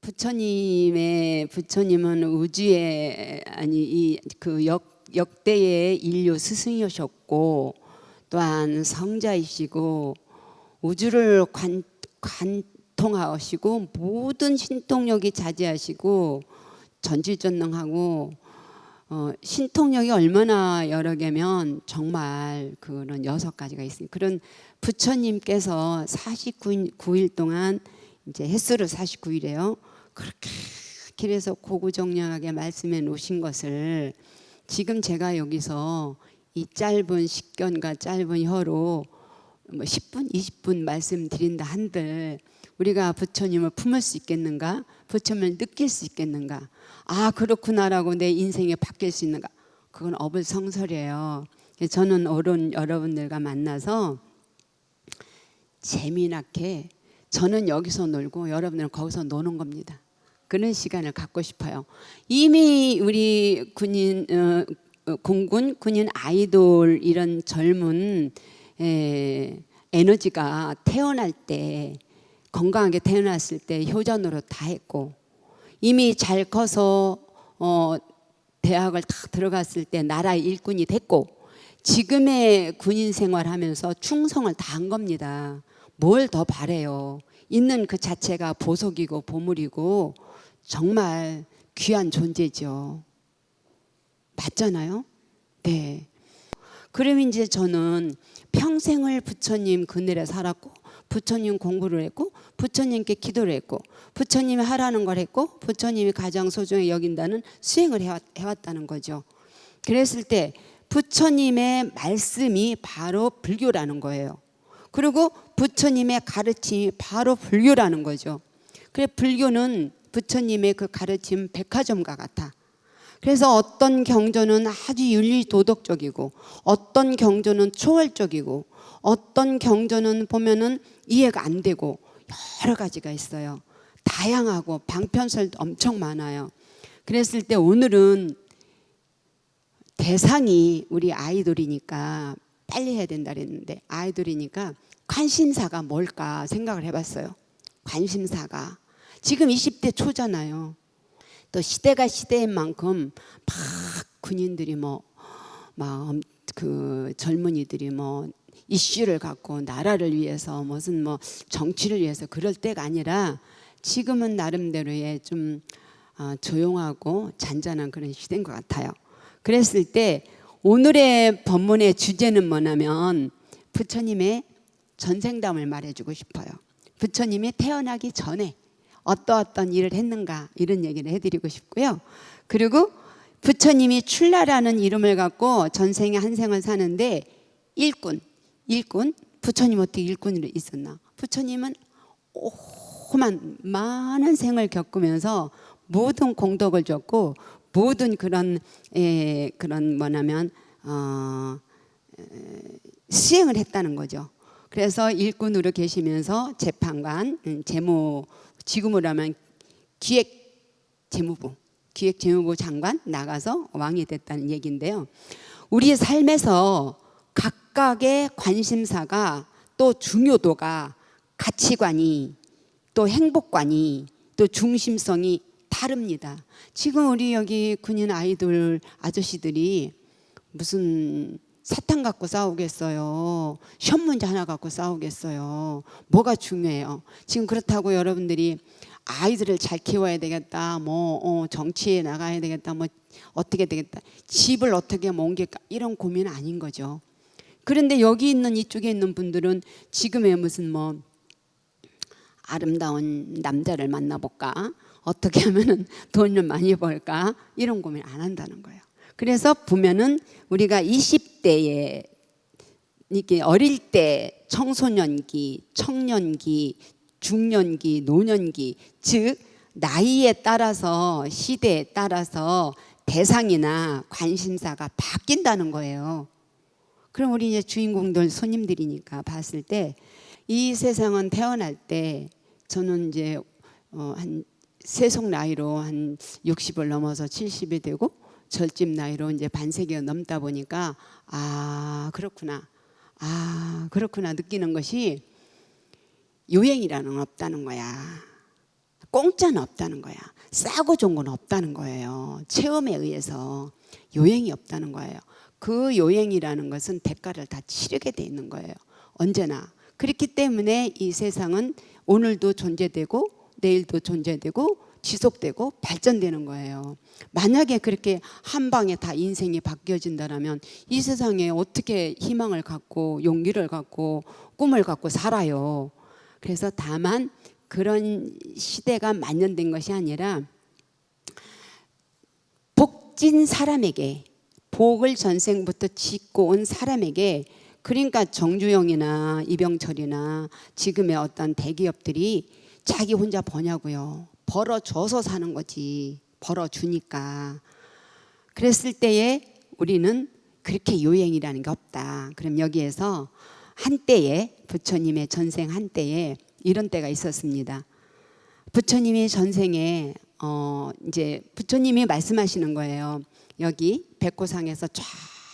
부처님은 우주의 아니 그 역대의 인류 스승이셨고 또한 성자이시고 우주를 관통하시고 모든 신통력이 자제하시고 전지전능하고 신통력이 얼마나 여러 개면 정말 그런 6가지가 있습니다. 그런 부처님께서 49일 동안 이제 햇수를 49일에요. 그렇게 길에서 고구정량하게 말씀해 놓으신 것을 지금 제가 여기서 이 짧은 식견과 짧은 혀로 뭐 10분, 20분 말씀드린다 한들 우리가 부처님을 품을 수 있겠는가? 부처님을 느낄 수 있겠는가? 아 그렇구나라고 내 인생이 바뀔 수 있는가? 그건 어불성설이에요. 저는 오른 여러분들과 만나서 재미나게 저는 여기서 놀고 여러분들은 거기서 노는 겁니다. 그런 시간을 갖고 싶어요. 이미 우리 군인 아이돌 이런 젊은 에너지가 태어날 때 건강하게 태어났을 때 효자노릇 다 했고 이미 잘 커서 대학을 다 들어갔을 때 나라의 일꾼이 됐고 지금의 군인 생활하면서 충성을 다 한 겁니다. 뭘 더 바래요. 있는 그 자체가 보석이고 보물이고 정말 귀한 존재죠. 맞잖아요? 네. 그러면 이제 저는 평생을 부처님 그늘에 살았고 부처님 공부를 했고 부처님께 기도를 했고 부처님이 하라는 걸 했고 부처님이 가장 소중히 여긴다는 수행을 해왔다는 거죠. 그랬을 때 부처님의 말씀이 바로 불교라는 거예요. 그리고 부처님의 가르침이 바로 불교라는 거죠. 그래서 불교는 부처님의 그 가르침 백화점과 같아. 그래서 어떤 경전은 아주 윤리도덕적이고 어떤 경전은 초월적이고 어떤 경전은 보면은 이해가 안 되고 여러 가지가 있어요. 다양하고 방편설도 엄청 많아요. 그랬을 때 오늘은 대상이 우리 아이돌이니까 빨리 해야 된다 그랬는데 아이돌이니까 관심사가 뭘까 생각을 해봤어요. 관심사가 지금 20대 초잖아요. 또 시대가 시대인 만큼 막 군인들이 그 젊은이들이 이슈를 갖고 나라를 위해서 무슨 정치를 위해서 그럴 때가 아니라 지금은 나름대로의 좀 조용하고 잔잔한 그런 시대인 것 같아요. 그랬을 때 오늘의 법문의 주제는 뭐냐면 부처님의 전생담을 말해주고 싶어요. 부처님이 태어나기 전에 어떠어떤 일을 했는가 이런 얘기를 해드리고 싶고요. 그리고 부처님이 출라라는 이름을 갖고 전생에 한 생을 사는데 일꾼 부처님 어떻게 일꾼이 있었나? 부처님은 많은 생을 겪으면서 모든 공덕을 줬고 모든 그런 뭐냐면 수행을 했다는 거죠. 그래서 일꾼으로 계시면서 재판관, 지금으로 하면 기획재무부 장관 나가서 왕이 됐다는 얘기인데요. 우리 삶에서 각각의 관심사가 또 중요도가 가치관이 또 행복관이 또 중심성이 다릅니다. 지금 우리 여기 군인 아이돌 아저씨들이 무슨 사탕 갖고 싸우겠어요? 시험 문제 하나 갖고 싸우겠어요? 뭐가 중요해요? 지금 그렇다고 여러분들이 아이들을 잘 키워야 되겠다, 정치에 나가야 되겠다, 어떻게 되겠다, 집을 어떻게 옮길까 이런 고민은 아닌 거죠. 그런데 여기 있는 이쪽에 있는 분들은 지금의 무슨 아름다운 남자를 만나볼까, 어떻게 하면은 돈을 많이 벌까 이런 고민 안 한다는 거예요. 그래서 보면은 우리가 20대에 이렇게 어릴 때 청소년기, 청년기, 중년기, 노년기 즉 나이에 따라서 시대에 따라서 대상이나 관심사가 바뀐다는 거예요. 그럼 우리 이제 주인공들 손님들이니까 봤을 때 이 세상은 태어날 때 저는 이제 한 세속 나이로 한 60을 넘어서 70이 되고 절집 나이로 이제 반세기가 넘다 보니까 그렇구나 느끼는 것이 요행이라는 건 없다는 거야. 공짜는 없다는 거야. 싸고 좋은 건 없다는 거예요. 체험에 의해서 요행이 없다는 거예요. 그 요행이라는 것은 대가를 다 치르게 돼 있는 거예요. 언제나. 그렇기 때문에 이 세상은 오늘도 존재되고 내일도 존재되고 지속되고 발전되는 거예요. 만약에 그렇게 한 방에 다 인생이 바뀌어진다면 이 세상에 어떻게 희망을 갖고 용기를 갖고 꿈을 갖고 살아요. 그래서 다만 그런 시대가 만연된 것이 아니라 복진 사람에게, 복을 전생부터 짓고 온 사람에게, 그러니까 정주영이나 이병철이나 지금의 어떤 대기업들이 자기 혼자 버냐고요. 벌어줘서 사는 거지. 벌어주니까. 그랬을 때에 우리는 그렇게 요행이라는 게 없다. 그럼 여기에서 한때에 부처님의 전생 한때에 이런 때가 있었습니다. 부처님이 전생에 이제 부처님이 말씀하시는 거예요. 여기 백호상에서 쫙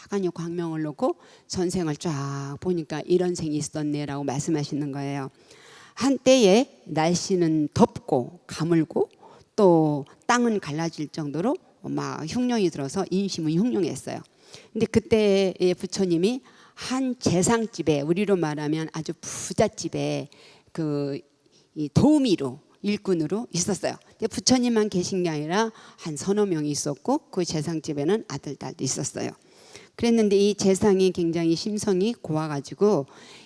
아니 광명을 놓고 전생을 쫙 보니까 이런 생이 있었네라고 말씀하시는 거예요. 한때에 날씨는 덥고 가물고 또 땅은 갈라질 정도로 막 흉령이 들어서 인심은 흉흉했어요. 근데 그때의 부처님이 한 재상집에, 우리로 말하면 아주 부잣집에 이 도우미로 일꾼으로 있었어요. 근데 부처님만 계신 게 아니라 한 서너 명이 있었고 그 재상집에는 아들, 딸도 있었어요. 그랬는데 이 재상이 굉장히 심성이 고와가지고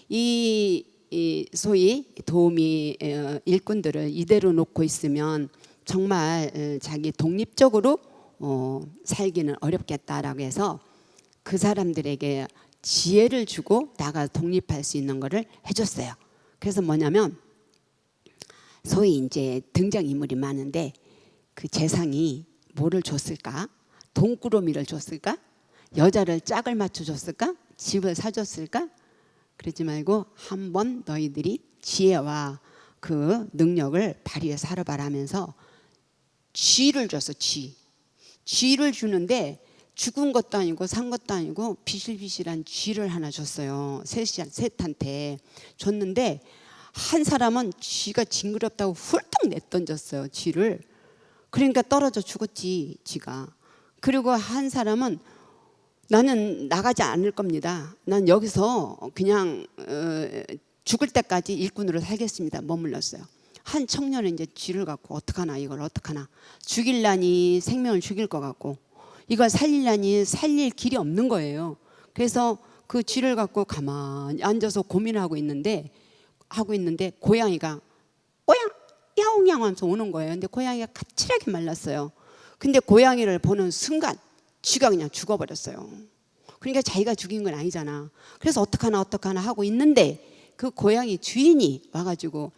이 소위 도우미 일꾼들을 이대로 놓고 있으면 정말 자기 독립적으로 살기는 어렵겠다라고 해서 그 사람들에게 지혜를 주고 나가 독립할 수 있는 거를 해줬어요. 그래서 뭐냐면 소위 이제 등장인물이 많은데 그 재상이 뭐를 줬을까? 돈꾸러미를 줬을까? 여자를 짝을 맞춰줬을까? 집을 사줬을까? 그러지 말고 한번 너희들이 지혜와 그 능력을 발휘해 살아봐라 하면서 쥐를 줬어. 쥐를 주는데 죽은 것도 아니고 산 것도 아니고 비실비실한 쥐를 하나 줬어요. 셋한테 줬는데 한 사람은 쥐가 징그럽다고 훌떡 내던졌어요. 쥐를. 그러니까 떨어져 죽었지 쥐가. 그리고 한 사람은 나는 나가지 않을 겁니다. 난 여기서 그냥 죽을 때까지 일꾼으로 살겠습니다. 머물렀어요. 한 청년은 이제 쥐를 갖고 어떡하나, 이걸 어떡하나. 죽일라니 생명을 죽일 것 같고 이걸 살릴라니 살릴 길이 없는 거예요. 그래서 그 쥐를 갖고 가만히 앉아서 고민하고 있는데 고양이가 오양 야옹야옹 하면서 오는 거예요. 근데 고양이가 까칠하게 말랐어요. 근데 고양이를 보는 순간 쥐가 그냥 죽어버렸어요. 그러니까 자기가 죽인 건 아니잖아. 그래서 어떡하나 하고 있는데 그 고양이 주인이 와가지고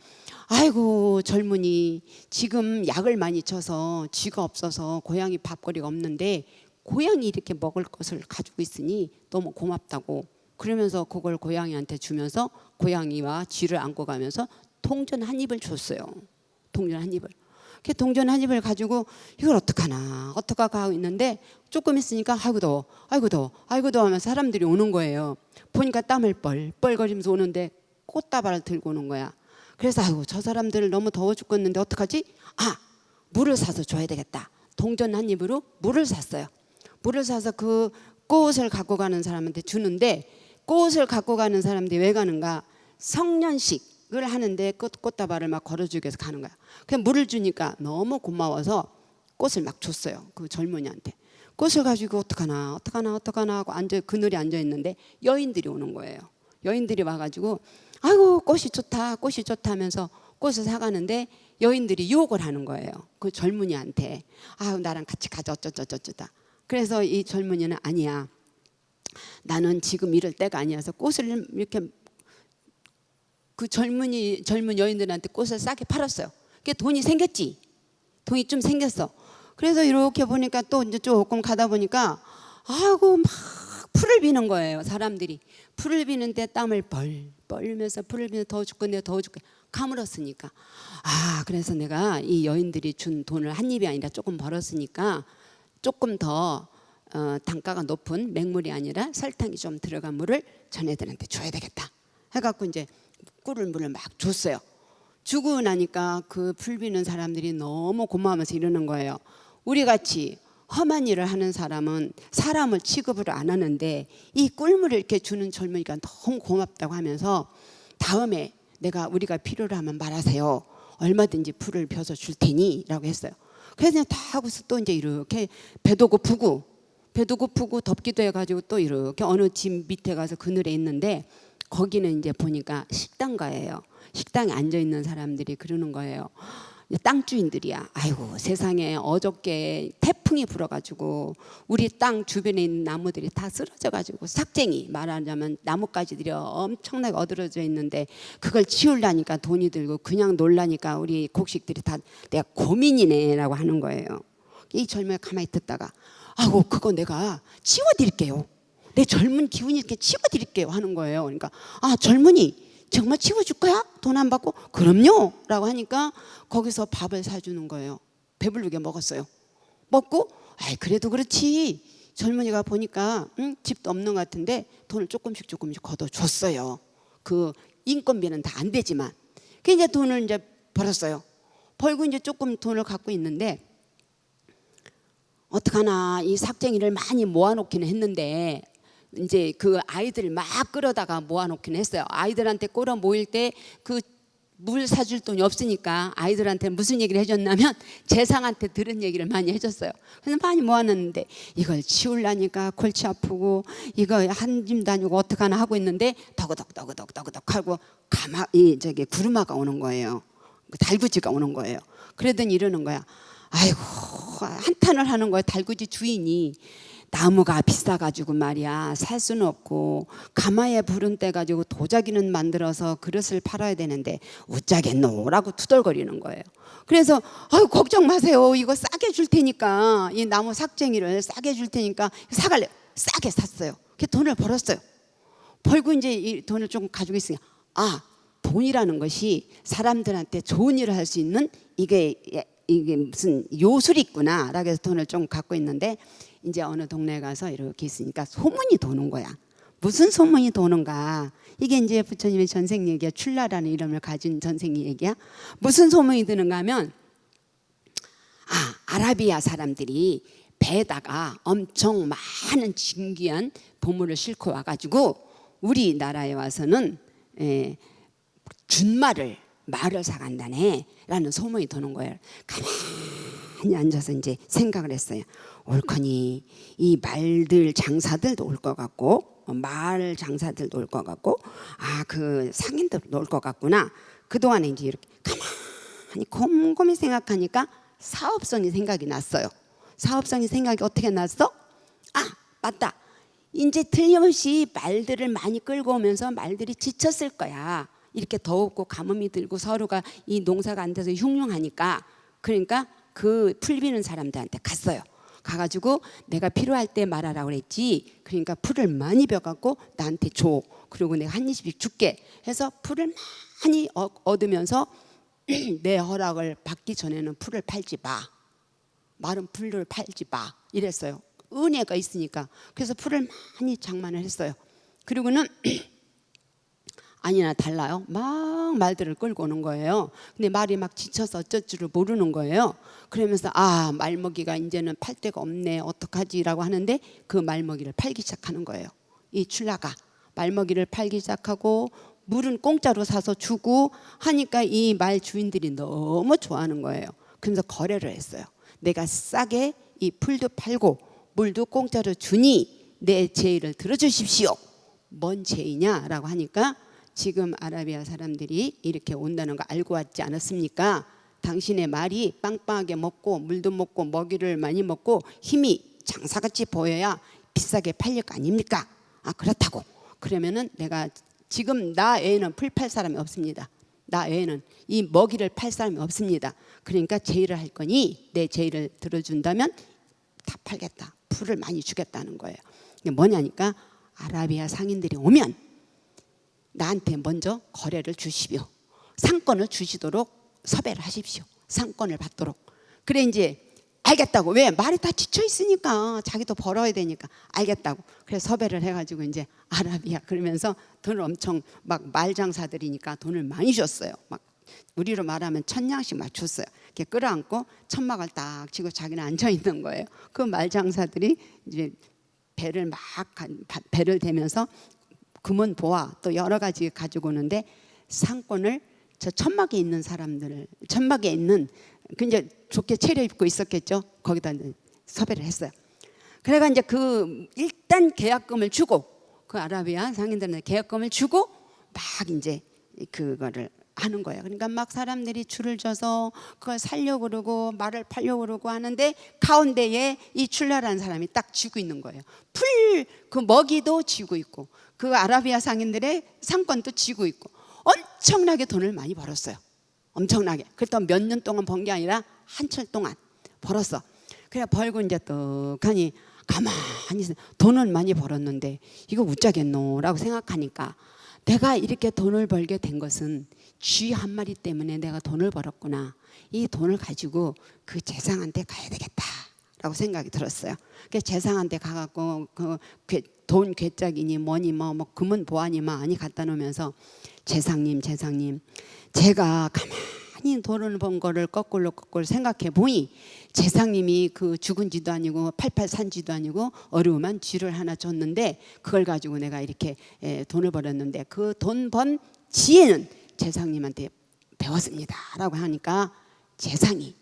아이고 젊은이 지금 약을 많이 쳐서 쥐가 없어서 고양이 밥거리가 없는데 고양이 이렇게 먹을 것을 가지고 있으니 너무 고맙다고 그러면서 그걸 고양이한테 주면서 고양이와 쥐를 안고 가면서 동전 한 입을 줬어요. 동전 한 입을. 그 동전 한 입을 가지고 이걸 어떡하나 하고 있는데 조금 있으니까 아이고 더워 하면서 사람들이 오는 거예요. 보니까 땀을 뻘뻘거리면서 오는데 꽃다발을 들고 오는 거야. 그래서 아이고 저 사람들 너무 더워 죽겠는데 어떡하지? 물을 사서 줘야 되겠다. 동전 한 입으로 물을 샀어요. 물을 사서 그 꽃을 갖고 가는 사람한테 주는데 꽃을 갖고 가는 사람들이 왜 가는가? 성년식을 하는데 꽃다발을 막 걸어주기 위해서 가는 거야. 그냥 물을 주니까 너무 고마워서 꽃을 막 줬어요. 그 젊은이한테. 꽃을 가지고 어떡하나 하고 그늘에 앉아 있는데 여인들이 오는 거예요. 여인들이 와가지고 아이고 꽃이 좋다 하면서 꽃을 사가는데 여인들이 유혹을 하는 거예요. 그 젊은이한테 나랑 같이 가자 어쩌다. 그래서 이 젊은이는 아니야. 나는 지금 이럴 때가 아니어서 꽃을 이렇게 그 젊은 여인들한테 꽃을 싸게 팔았어요. 그게 돈이 생겼지. 돈이 좀 생겼어. 그래서 이렇게 보니까 또 이제 조금 가다 보니까 아이고 막 풀을 비는 거예요. 사람들이 풀을 비는데 땀을 뻘면서 풀을 비는 더 죽겠네 가물었으니까 그래서 내가 이 여인들이 준 돈을 한 입이 아니라 조금 벌었으니까 조금 더 단가가 높은 맹물이 아니라 설탕이 좀 들어간 물을 전애들한테 줘야 되겠다 해갖고 이제 꿀을 물을 막 줬어요. 주고 나니까 그 풀 비는 사람들이 너무 고마우면서 이러는 거예요. 우리 같이 험한 일을 하는 사람은 사람을 취급을 안 하는데 이 꿀물을 이렇게 주는 젊은이가 너무 고맙다고 하면서 다음에 우리가 필요로 하면 말하세요. 얼마든지 풀을 벼서 줄 테니라고 했어요. 그래서 그냥 다 하고서 또 이제 이렇게 배도 고프고 덥기도 해가지고 또 이렇게 어느 집 밑에 가서 그늘에 있는데 거기는 이제 보니까 식당가예요. 식당에 앉아 있는 사람들이 그러는 거예요. 땅 주인들이야. 아이고 세상에 어저께 태풍이 불어가지고 우리 땅 주변에 있는 나무들이 다 쓰러져가지고 삭쟁이 말하자면 나뭇가지들이 엄청나게 어드러져 있는데 그걸 치우려니까 돈이 들고 그냥 놀라니까 우리 곡식들이 다 내가 고민이네라고 하는 거예요. 이 젊은이가 가만히 듣다가 아이고 그거 내가 치워드릴게요. 내 젊은 기운이 이렇게 치워드릴게요 하는 거예요. 그러니까 아 젊은이 정말 치워줄 거야? 돈 안 받고? 그럼요 라고 하니까 거기서 밥을 사주는 거예요. 배부르게 먹었어요. 먹고 아이 그래도 그렇지 젊은이가 보니까 집도 없는 것 같은데 돈을 조금씩 걷어줬어요. 그 인건비는 다 안 되지만 그 이제 돈을 이제 벌었어요. 벌고 이제 조금 돈을 갖고 있는데 어떡하나 이 삭쟁이를 많이 모아놓기는 했는데 이제 그 아이들 막 끌어다가 모아놓긴 했어요. 아이들한테 끌어 모일 때 그 물 사줄 돈이 없으니까 아이들한테 무슨 얘기를 해줬냐면 재상한테 들은 얘기를 많이 해줬어요. 그래서 많이 모아놨는데 이걸 치우려니까 골치 아프고 이거 한 짐 다니고 어떡하나 하고 있는데 더그덕 하고 구르마가 오는 거예요. 달구지가 오는 거예요. 그러더니 이러는 거야. 아이고 한탄을 하는 거예요. 달구지 주인이 나무가 비싸가지고 말이야 살 수는 없고 가마에 불은 때 가지고 도자기는 만들어서 그릇을 팔아야 되는데 웃자겠노라고 투덜거리는 거예요. 그래서 아유 걱정 마세요. 이거 싸게 줄 테니까 이 나무 삭쟁이를 싸게 줄 테니까 사갈래요. 싸게 샀어요. 그 돈을 벌었어요. 벌고 이제 이 돈을 조금 가지고 있으니까 아 돈이라는 것이 사람들한테 좋은 일을 할 수 있는 이게 무슨 요술이 있구나 라고 해서 돈을 좀 갖고 있는데 이제 어느 동네에 가서 이렇게 있으니까 소문이 도는 거야. 무슨 소문이 도는가? 이게 이제 부처님의 전생 얘기야. 출라라는 이름을 가진 전생 얘기야. 무슨 소문이 드는가 하면 아라비아 사람들이 배에다가 엄청 많은 진귀한 보물을 싣고 와가지고 우리나라에 와서는 말을 사간다네 라는 소문이 도는 거예요. 가만히 앉아서 이제 생각을 했어요. 옳거니 이 말들 장사들도 올 것 같고 말 장사들도 올 것 같고 그 상인들도 올 것 같구나. 그동안에 이제 이렇게 가만히 곰곰이 생각하니까 사업성이 생각이 났어요. 사업성이 생각이 어떻게 났어? 맞다. 이제 틀림없이 말들을 많이 끌고 오면서 말들이 지쳤을 거야. 이렇게 더웠고 가뭄이 들고 서로가 이 농사가 안 돼서 흉흉하니까 그러니까 그 풀 비는 사람들한테 갔어요. 가가지고 내가 필요할 때 말하라고 그랬지. 그러니까 풀을 많이 벼갖고 나한테 줘. 그리고 내가 한 입씩 줄게 해서 풀을 많이 얻으면서 내 허락을 받기 전에는 풀을 팔지 마. 마른 풀을 팔지 마. 이랬어요. 은혜가 있으니까. 그래서 풀을 많이 장만을 했어요. 그리고는 아니나 달라요. 막 말들을 끌고 오는 거예요. 근데 말이 막 지쳐서 어쩔 줄을 모르는 거예요. 그러면서 말먹이가 이제는 팔 데가 없네 어떡하지라고 하는데 그 말먹이를 팔기 시작하는 거예요. 이 출라가 말먹이를 팔기 시작하고 물은 공짜로 사서 주고 하니까 이 말 주인들이 너무 좋아하는 거예요. 그래서 거래를 했어요. 내가 싸게 이 풀도 팔고 물도 공짜로 주니 내 제의를 들어주십시오. 뭔 제의냐라고 하니까 지금 아라비아 사람들이 이렇게 온다는 거 알고 왔지 않았습니까? 당신의 말이 빵빵하게 먹고 물도 먹고 먹이를 많이 먹고 힘이 장사같이 보여야 비싸게 팔릴 거 아닙니까? 그렇다고. 그러면은 내가 지금 나 외에는 풀 팔 사람이 없습니다. 나 외에는 이 먹이를 팔 사람이 없습니다. 그러니까 제의를 할 거니 내 제의를 들어준다면 다 팔겠다. 풀을 많이 주겠다는 거예요. 이게 뭐냐니까 아라비아 상인들이 오면 나한테 먼저 거래를 주시오. 상권을 주시도록 섭외를 하십시오. 상권을 받도록. 그래 이제 알겠다고. 왜? 말이 다 지쳐 있으니까 자기도 벌어야 되니까 알겠다고. 그래서 섭외를 해가지고 이제 아라비아 그러면서 돈을 엄청 막 말장사들이니까 돈을 많이 줬어요. 막 우리로 말하면 천냥씩 막 줬어요. 이렇게 끌어안고 천막을 딱 치고 자기는 앉아 있는 거예요. 그 말장사들이 이제 배를 대면서 금은 보화 또 여러 가지 가지고 오는데 상권을 저 천막에 있는 사람들을 천막에 있는 굉장히 좋게 차려입고 있었겠죠. 거기다 이제 섭외를 했어요. 그래가 이제 그 일단 계약금을 주고 그 아라비아 상인들은 계약금을 주고 막 이제 그거를 하는 거예요. 그러니까 막 사람들이 줄을 져서 그걸 살려고 그러고 말을 팔려고 그러고 하는데 가운데에 이 출라라는 사람이 딱 쥐고 있는 거예요. 그 먹이도 쥐고 있고 그 아라비아 상인들의 상권도 쥐고 있고 엄청나게 돈을 많이 벌었어요. 엄청나게. 그랬더니 몇 년 동안 번 게 아니라 한철 동안 벌었어. 그래 벌고 이제 떡하니 가만히 있어. 돈은 많이 벌었는데 이거 웃자겠노라고 생각하니까 내가 이렇게 돈을 벌게 된 것은 쥐 한 마리 때문에 내가 돈을 벌었구나. 이 돈을 가지고 그 재상한테 가야 되겠다라고 생각이 들었어요. 그 재상한테 가갖고 그 돈 괴짝이니 뭐니 뭐 금은 보아니 많이 갖다 놓으면서 재상님 제가 가만히 돈을 번 거를 거꾸로 생각해 보니 재상님이 그 죽은지도 아니고 팔팔 산지도 아니고 어려우면 쥐를 하나 줬는데 그걸 가지고 내가 이렇게 돈을 벌었는데 그 돈 번 지혜는 재상님한테 배웠습니다 라고 하니까 재상이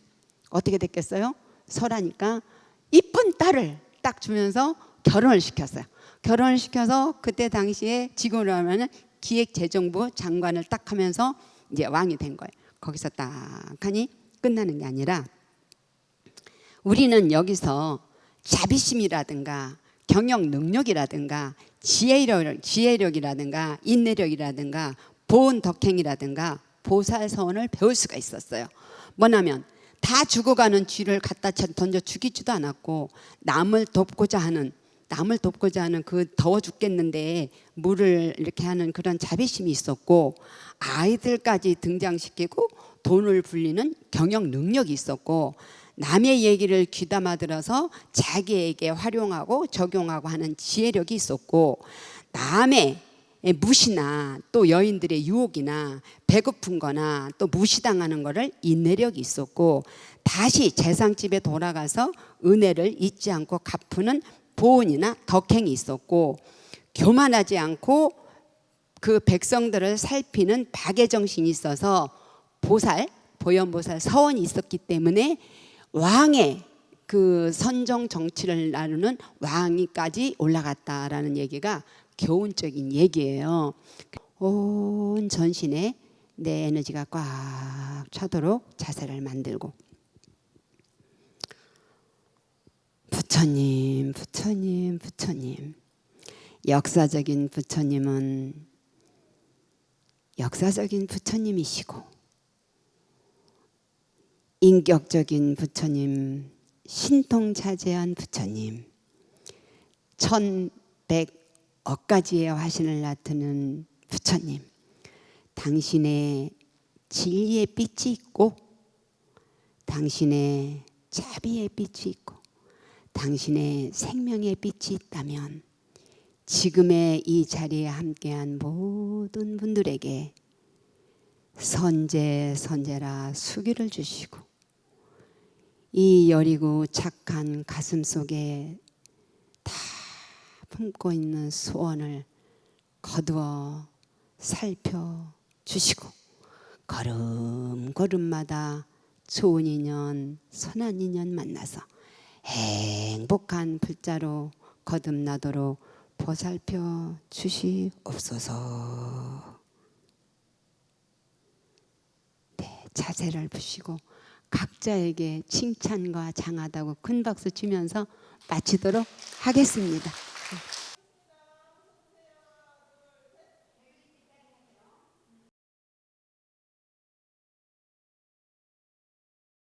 어떻게 됐겠어요? 설하니까 이쁜 딸을 딱 주면서 결혼을 시켰어요. 결혼을 시켜서 그때 당시에 지금으로 하면은 기획재정부 장관을 딱 하면서 이제 왕이 된 거예요. 거기서 딱 하니 끝나는 게 아니라 우리는 여기서 자비심이라든가 경영 능력이라든가 지혜력이라든가 인내력이라든가 보은 덕행이라든가 보살선을 배울 수가 있었어요. 뭐냐면 다 죽어가는 쥐를 갖다 던져 죽이지도 않았고 남을 돕고자 하는 그 더워 죽겠는데 물을 이렇게 하는 그런 자비심이 있었고 아이들까지 등장시키고 돈을 불리는 경영 능력이 있었고 남의 얘기를 귀담아 들어서 자기에게 활용하고 적용하고 하는 지혜력이 있었고 남의 무시나 또 여인들의 유혹이나 배고픈 거나 또 무시당하는 거를 인내력이 있었고 다시 재상집에 돌아가서 은혜를 잊지 않고 갚는 보은이나 덕행이 있었고 교만하지 않고 그 백성들을 살피는 박애정신이 있어서 보현보살 서원이 있었기 때문에 왕의 그 선정 정치를 나누는 왕위까지 올라갔다라는 얘기가 교훈적인 얘기예요. 온 전신에 내 에너지가 꽉 차도록 자세를 만들고 부처님 역사적인 부처님은 역사적인 부처님이시고 인격적인 부처님 신통자제한 부처님 1100억 가지의 화신을 나타내는 부처님 당신의 진리의 빛이 있고 당신의 자비의 빛이 있고 당신의 생명의 빛이 있다면 지금의 이 자리에 함께한 모든 분들에게 선제라 수기를 주시고 이 여리고 착한 가슴 속에 다 품고 있는 소원을 거두어 살펴주시고 걸음걸음마다 좋은 인연 선한 인연 만나서 행복한 불자로 거듭나도록 보살펴 주시옵소서. 네, 자세를 푸시고 각자에게 칭찬과 장하다고 큰 박수 치면서 마치도록 하겠습니다.